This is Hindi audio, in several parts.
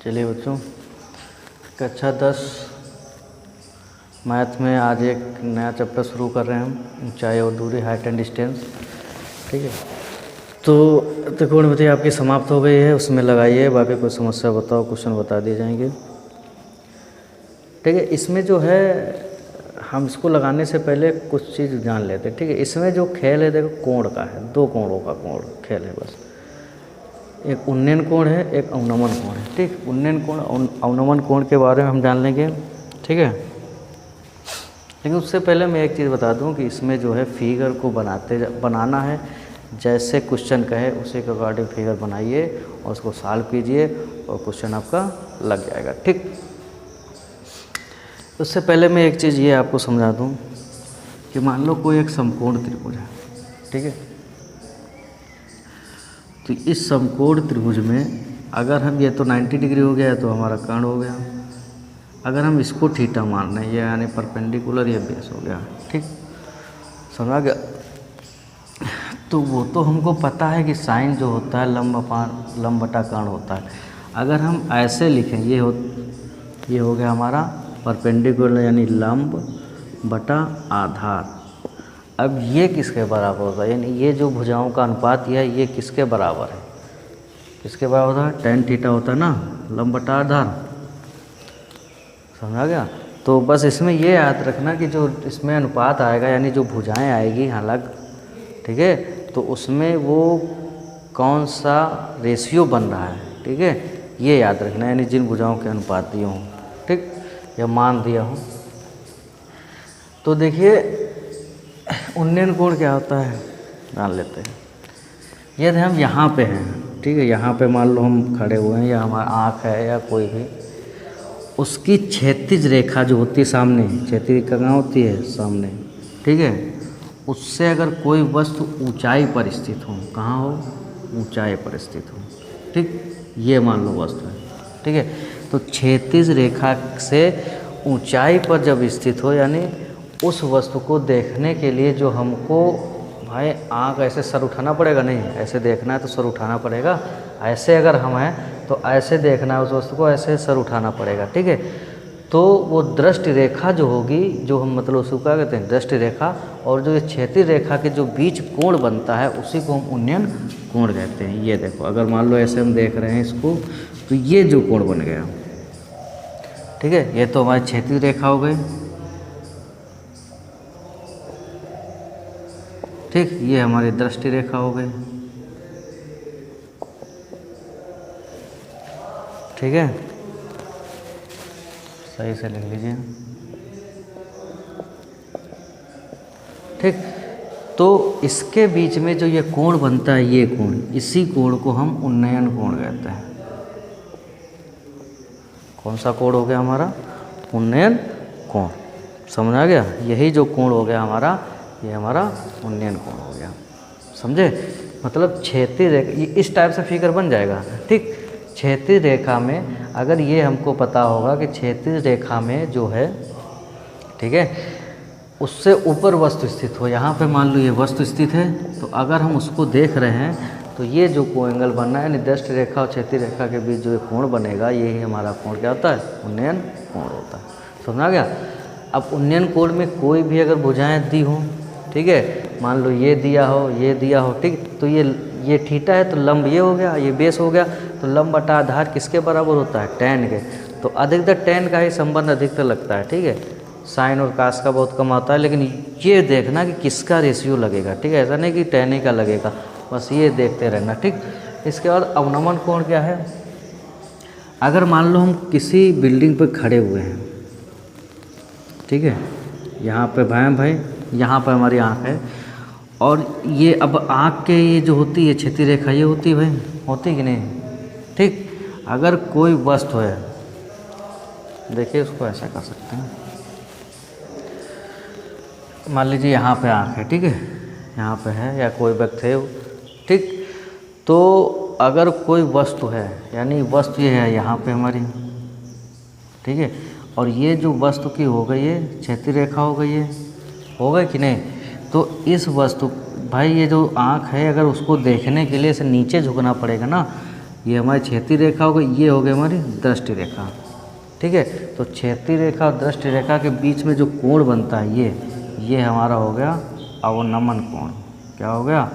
चलिए बच्चों, कक्षा 10 मैथ में आज एक नया चैप्टर शुरू कर रहे हैं हम, ऊंचाई और दूरी, हाइट एंड डिस्टेंस। ठीक है, तो त्रिकोण बताइए आपकी समाप्त हो गई है, उसमें लगाइए, बाकी कोई समस्या बताओ, क्वेश्चन बता दिए जाएंगे। ठीक है, इसमें जो है हम इसको लगाने से पहले कुछ चीज़ जान लेते हैं। ठीक है, इसमें जो खेल है देखो कोण का है, दो कोणों का कोण खेल है बस। एक उन्नयन कोण है, एक अवनमन कोण है। ठीक, उन्नयन कोण अवनमन कोण के बारे में हम जान लेंगे। ठीक है, लेकिन उससे पहले मैं एक चीज़ बता दूं कि इसमें जो है फिगर को बनाना है, जैसे क्वेश्चन कहे उसी के अकॉर्डिंग फिगर बनाइए और उसको सॉल्व कीजिए और क्वेश्चन आपका लग जाएगा। ठीक, उससे पहले मैं एक चीज़ ये आपको समझा दूं कि मान लो कोई एक समकोण त्रिभुज है। ठीक है, तो इस समकोण त्रिभुज में अगर हम, ये तो 90 डिग्री हो गया है तो हमारा कर्ण हो गया, अगर हम इसको थीटा मान रहे हैं, ये यानी परपेंडिकुलर, ये बेस हो गया। ठीक, समझा गया। तो वो तो हमको पता है कि साइन जो होता है लंब बटा कर्ण होता है। अगर हम ऐसे लिखें, ये हो गया हमारा परपेंडिकुलर यानी लंब बटा आधार। अब ये किसके बराबर होता है, यानी ये जो भुजाओं का अनुपात यह है, ये किसके बराबर है, किसके बराबर होता है, tan थीटा होता है ना, लंब बटा आधार। समझा गया। तो बस इसमें ये याद रखना कि जो इसमें अनुपात आएगा यानी जो भुजाएं आएगी अलग, ठीक है, तो उसमें वो कौन सा रेशियो बन रहा है। ठीक है, ये याद रखना, यानी जिन भुजाओं के अनुपात दिए हों, ठीक, या मान दिया हो। तो देखिए उन्नयन कोण क्या होता है जान लेते हैं। यदि हम यहाँ पे हैं, ठीक है, यहाँ पे मान लो हम खड़े हुए हैं या हमारा आँख है या कोई भी, उसकी क्षैतिज रेखा जो होती है सामने, क्षैतिज रेखा कहाँ होती है, सामने। ठीक है, उससे अगर कोई वस्तु ऊंचाई पर स्थित हो, कहाँ हो, ऊंचाई पर स्थित हो, ठीक, ये मान लो वस्तु है। ठीक है, तो क्षैतिज रेखा से ऊंचाई पर जब स्थित हो, यानी उस वस्तु को देखने के लिए जो हमको भाई आँख ऐसे सर उठाना पड़ेगा, नहीं ऐसे देखना है तो सर उठाना पड़ेगा, ऐसे अगर हम हैं तो ऐसे देखना है उस वस्तु को, ऐसे सर उठाना पड़ेगा। ठीक है, तो वो दृष्टि रेखा जो होगी, जो हम मतलब उसको क्या कहते हैं, दृष्टि रेखा, और जो ये क्षैतिज रेखा के जो बीच कोण बनता है उसी को हम उन्नयन कोण कहते हैं। ये देखो, अगर मान लो ऐसे हम देख रहे हैं इसको, तो ये जो कोण बन गया, ठीक है, ये तो हमारी क्षैतिज रेखा हो गई। ठीक, ये हमारी दृष्टि रेखा हो गई। ठीक है, सही से लिख लीजिए। ठीक, तो इसके बीच में जो ये कोण बनता है, ये कोण, इसी कोण को हम उन्नयन कोण कहते हैं। कौन सा कोण हो गया हमारा, उन्नयन कोण। समझ आ गया, यही जो कोण हो गया हमारा, ये हमारा उन्नयन कोण हो गया। समझे, मतलब क्षैतिज रेखा, ये इस टाइप से फिगर बन जाएगा। ठीक, क्षैतिज रेखा में अगर ये हमको पता होगा कि क्षैतिज रेखा में जो है, ठीक है, उससे ऊपर वस्तु स्थित हो, यहाँ पे मान लो ये वस्तु स्थित है, तो अगर हम उसको देख रहे हैं तो ये जो कोण बनना है, यानी दृष्टि रेखा और क्षैतिज रेखा के बीच जो कोण बनेगा, यही हमारा कोण क्या होता है, उन्नयन कोण होता है। समझा गया। अब उन्नयन कोण में कोई भी अगर भुजाएं दी हों, ठीक है, मान लो ये दिया हो, ये दिया हो, ठीक, तो ये थीटा है तो लंब ये हो गया, ये बेस हो गया, तो लंब बटा आधार किसके बराबर होता है, tan के। तो अधिकतर tan का ही संबंध अधिकतर लगता है। ठीक है, साइन और कास का बहुत कम आता है, लेकिन ये देखना कि किसका रेशियो लगेगा। ठीक है, ऐसा नहीं कि tan ही का लगेगा, बस ये देखते रहना। ठीक, इसके बाद अवनमन कोण क्या है, अगर मान लो हम किसी बिल्डिंग पर खड़े हुए हैं, ठीक है, यहाँ पे भाई यहाँ पर हमारी आँख है, और ये अब आँख के ये जो होती है क्षैतिज रेखा, ये होती है भाई, होती है कि नहीं। ठीक, अगर कोई वस्तु है, देखिए उसको ऐसा कर सकते हैं, मान लीजिए यहाँ पे आँख है, ठीक है, यहाँ पे है, या कोई व्यक्ति है, ठीक, तो अगर कोई वस्तु है, यानी वस्तु ये है यहाँ पे हमारी, ठीक है, और ये जो वस्तु की हो गई है क्षैतिज रेखा हो गई है, हो गई कि नहीं। तो इस वस्तु भाई, ये जो आँख है, अगर उसको देखने के लिए इसे नीचे झुकना पड़ेगा ना, ये हमारी क्षैतिज रेखा हो गई, ये हो गई हमारी दृष्टि रेखा। ठीक है, तो क्षैतिज रेखा और दृष्टि रेखा के बीच में जो कोण बनता है ये हमारा हो गया अवनमन कोण। क्या हो गया?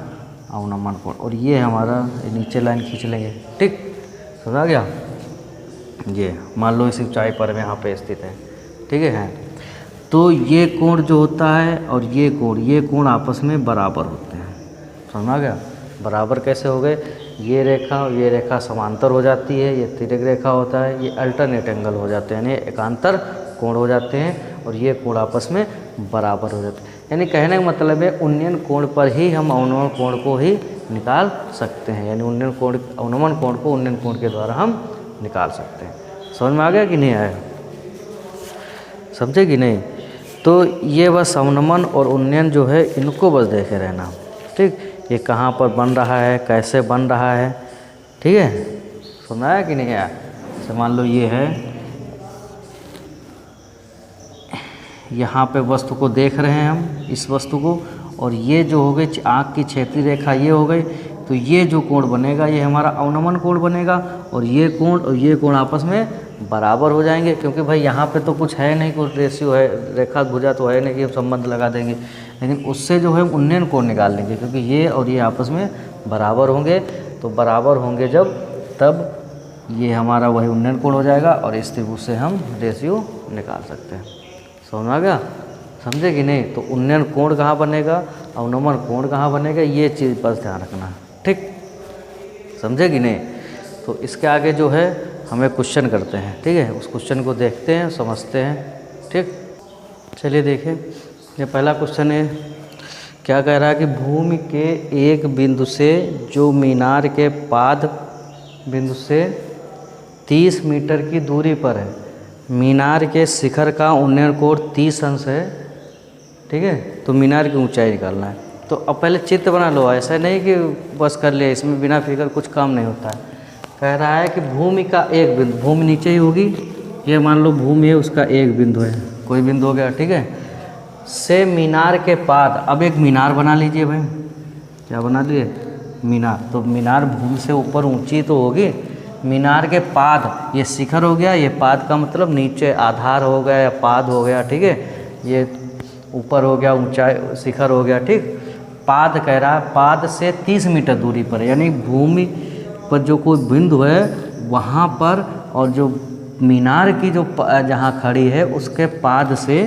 अवनमन कोण। और ये हमारा नीचे लाइन खींच लेंगे। ठीक, समझा गया? ये मान लो इस ऊंचाई पर यहाँ पे स्थित है। ठीक है, तो ये कोण जो होता है और ये कोण आपस में बराबर होते हैं। समझा गया? बराबर कैसे हो गए? ये रेखा और ये रेखा समांतर हो जाती है, ये तिर्यक रेखा होता है, ये अल्टरनेट एंगल हो जाते हैं, यानी एकांतर कोण हो जाते हैं, और ये कोण आपस में बराबर हो जाते हैं। यानी कहने का मतलब है उन्नयन कोण पर ही हम अवनमन कोण को ही निकाल सकते हैं, यानी अवनमन कोण को उन्नयन कोण के द्वारा हम निकाल सकते हैं। समझ में आ गया कि नहीं आया? समझे कि नहीं? तो ये बस अवनमन और उन्नयन जो है इनको बस देखे रहना। ठीक, ये कहाँ पर बन रहा है, कैसे बन रहा है। ठीक है, सुना है कि नहीं आया? तो मान लो ये है, यहाँ पे वस्तु को देख रहे हैं हम, इस वस्तु को, और ये जो हो गई आँख की क्षैतिज रेखा ये हो गई, तो ये जो कोण बनेगा ये हमारा अवनमन कोण बनेगा, और ये कोण आपस में बराबर हो जाएंगे, क्योंकि भाई यहाँ पे तो कुछ है नहीं, कुछ रेशियो है, रेखा भुजा तो है नहीं कि हम संबंध लगा देंगे, लेकिन उससे जो है उन्नयन कोण निकाल लेंगे, क्योंकि ये और ये आपस में बराबर होंगे। तो बराबर होंगे जब, तब ये हमारा वही उन्नयन कोण हो जाएगा, और इस त्रिभुज से हम रेशियो निकाल सकते हैं। समझ आ गया? समझे कि नहीं? तो उन्नयन कोण कहाँ बनेगा, अवनमन कोण कहाँ बनेगा, ये चीज़ बस ध्यान रखना। ठीक, समझे कि नहीं? तो इसके आगे जो है हमें क्वेश्चन करते हैं। ठीक है, उस क्वेश्चन को देखते हैं, समझते हैं। ठीक, चलिए देखें। ये पहला क्वेश्चन है, क्या कह रहा है कि भूमि के एक बिंदु से जो मीनार के पाद बिंदु से 30 मीटर की दूरी पर है, मीनार के शिखर का उन्नयन कोण 30 अंश है। ठीक है, तो मीनार की ऊंचाई निकालना है। तो अब पहले चित्र बना लो, ऐसा नहीं कि बस कर ले, इसमें बिना फिगर कुछ काम नहीं होता है। कह रहा है कि भूमि का एक बिंदु, भूमि नीचे ही होगी, ये मान लो भूमि है, उसका एक बिंदु है, कोई बिंदु हो गया। ठीक है, से मीनार के पाद, अब एक मीनार बना लीजिए भाई। क्या बना लिए? मीनार। तो मीनार भूमि से ऊपर ऊंची तो होगी, मीनार के पाद, ये शिखर हो गया, ये पाद का मतलब नीचे आधार हो गया या पाद हो गया। ठीक है, ये ऊपर हो गया, ऊंचाई शिखर हो गया। ठीक, पाद कह रहा है पाद से 30 मीटर दूरी पर, यानी भूमि पर जो कोई बिंदु है वहाँ पर, और जो मीनार की जो जहाँ खड़ी है उसके पाद से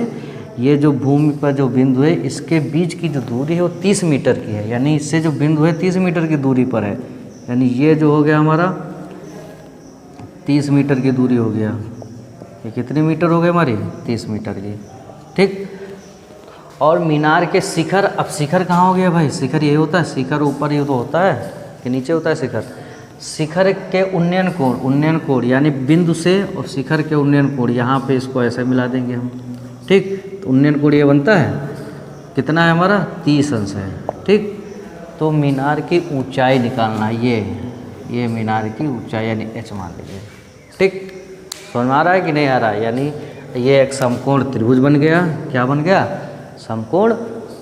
ये जो भूमि पर जो बिंदु है इसके बीच की जो दूरी है वो 30 मीटर की है, यानी इससे जो बिंदु है 30 मीटर की दूरी पर है, यानी ये जो हो गया हमारा 30 मीटर की दूरी हो गया। ये कितनी मीटर हो गई हमारी? 30 मीटर की। ठीक, और मीनार के शिखर, अब शिखर कहाँ हो गया भाई? शिखर यही होता है, शिखर ऊपर ही तो होता है कि नीचे होता है शिखर? शिखर के उन्नयन कोण यानी बिंदु से और शिखर के उन्नयन कोण, यहाँ पे इसको ऐसे मिला देंगे हम। ठीक, तो उन्नयन कोण ये बनता है, कितना है हमारा? 30 अंश है। ठीक, तो मीनार की ऊंचाई निकालना है, ये मीनार की ऊंचाई यानी h मान लीजिए। ठीक, समझ में आ रहा है कि नहीं आ रहा है? यानी ये एक समकोण त्रिभुज बन गया। क्या बन गया? समकोण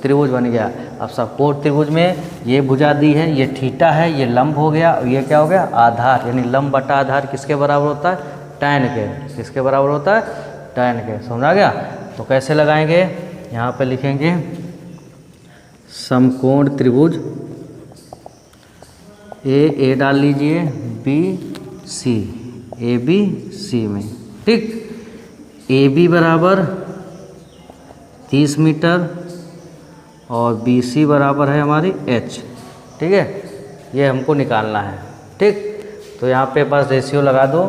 त्रिभुज बन गया। अब समकोण त्रिभुज में ये भुजा दी है, ये थीटा है, ये लंब हो गया, और ये क्या हो गया? आधार, यानी लंब बटा आधार किसके बराबर होता है? tan के। किसके बराबर होता है? tan के। समझा गया? तो कैसे लगाएंगे? यहाँ पे लिखेंगे समकोण त्रिभुज ए डाल लीजिए, B C, A B C में। ठीक, ए बी बराबर 30 मीटर और बी सी बराबर है हमारी h। ठीक है, ये हमको निकालना है। ठीक, तो यहाँ पे बस रेशियो लगा दो,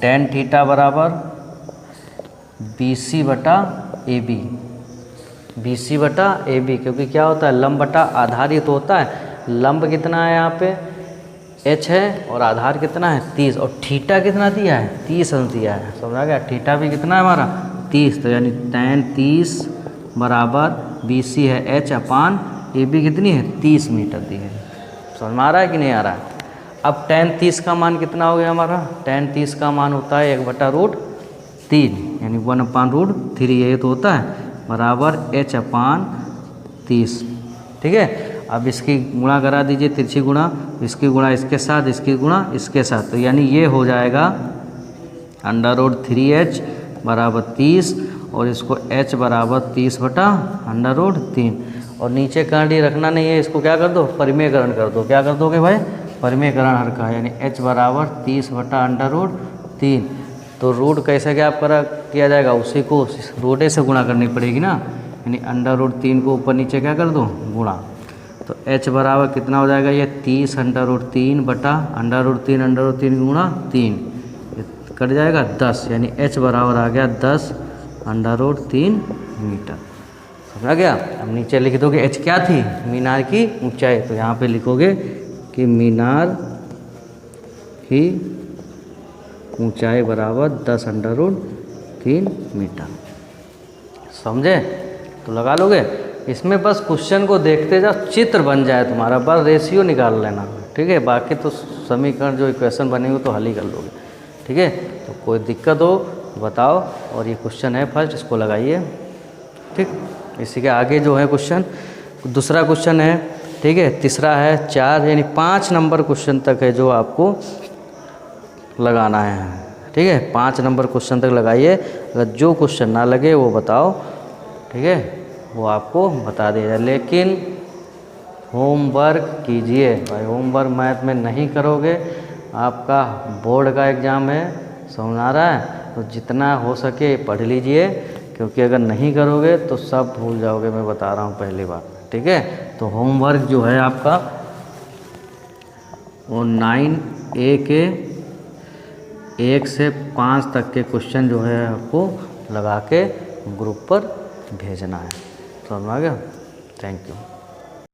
tan थीटा बराबर बी सी बटा ए बी, बी सी बटा ए बी, क्योंकि क्या होता है? लंब बटा आधार ही तो होता है। लंब कितना है यहाँ पे? h है, और आधार कितना है? 30, और थीटा कितना दिया है? 30 अंश दिया है। समझा गया? थीटा भी कितना है हमारा? 30, तो यानी tan 30 बराबर बी सी है h अपान ए बी कितनी है? 30 मीटर दी है। समझ में आ रहा है कि नहीं आ रहा है? अब tan 30 का मान कितना हो गया हमारा? tan 30 का मान होता है 1/√3, यानी 1/√3 ये तो होता है, बराबर h अपान 30। ठीक है, अब इसकी गुणा करा दीजिए, तिरछी गुणा, इसकी गुणा इसके साथ, इसकी गुणा इसके साथ, तो यानी ये हो जाएगा √3h बराबर 30 और इसको h बराबर 30/√3। और नीचे कांडी रखना नहीं है, इसको क्या कर दो, परिमेयकरण कर दो। क्या कर दोगे भाई, परिमेयकरण हर का, यानी h बराबर 30/√3। तो रूट कैसे क्या किया जाएगा, उसी को रूट से गुणा करनी पड़ेगी ना, यानी √3 को ऊपर नीचे क्या कर दो, गुणा। तो h बराबर कितना हो जाएगा, ये 30√3 गुणा 3 कट जाएगा 10, यानी h बराबर आ गया 10√3 मीटर। समझा गया। अब नीचे लिख दोगे h क्या थी, मीनार की ऊंचाई, तो यहाँ पे लिखोगे कि मीनार की ऊंचाई बराबर 10√3 मीटर। समझे, तो लगा लोगे। इसमें बस क्वेश्चन को देखते जाओ, चित्र बन जाए तुम्हारा, बस रेशियो निकाल लेना, ठीक है। बाकी तो समीकरण जो इक्वेशन बनेंगे तो हल ही कर लोगे, ठीक है। तो कोई दिक्कत हो बताओ। और ये क्वेश्चन है फर्स्ट, इसको लगाइए, ठीक। इसी के आगे जो है क्वेश्चन, दूसरा क्वेश्चन है, ठीक है। तीसरा है 4, यानी 5 नंबर क्वेश्चन तक है जो आपको लगाना है, ठीक है। 5 नंबर क्वेश्चन तक लगाइए। अगर जो क्वेश्चन ना लगे वो बताओ, ठीक है, वो आपको बता दिया जाए। लेकिन होमवर्क कीजिए भाई, होमवर्क मैथ में नहीं करोगे, आपका बोर्ड का एग्ज़ाम है, समझ आ रहा है। तो जितना हो सके पढ़ लीजिए, क्योंकि अगर नहीं करोगे तो सब भूल जाओगे, मैं बता रहा हूँ पहली बार, ठीक है। तो होमवर्क जो है आपका वो 9A के 1 से 5 तक के क्वेश्चन जो है आपको लगा के ग्रुप पर भेजना है। समझ आ गया। Thank you.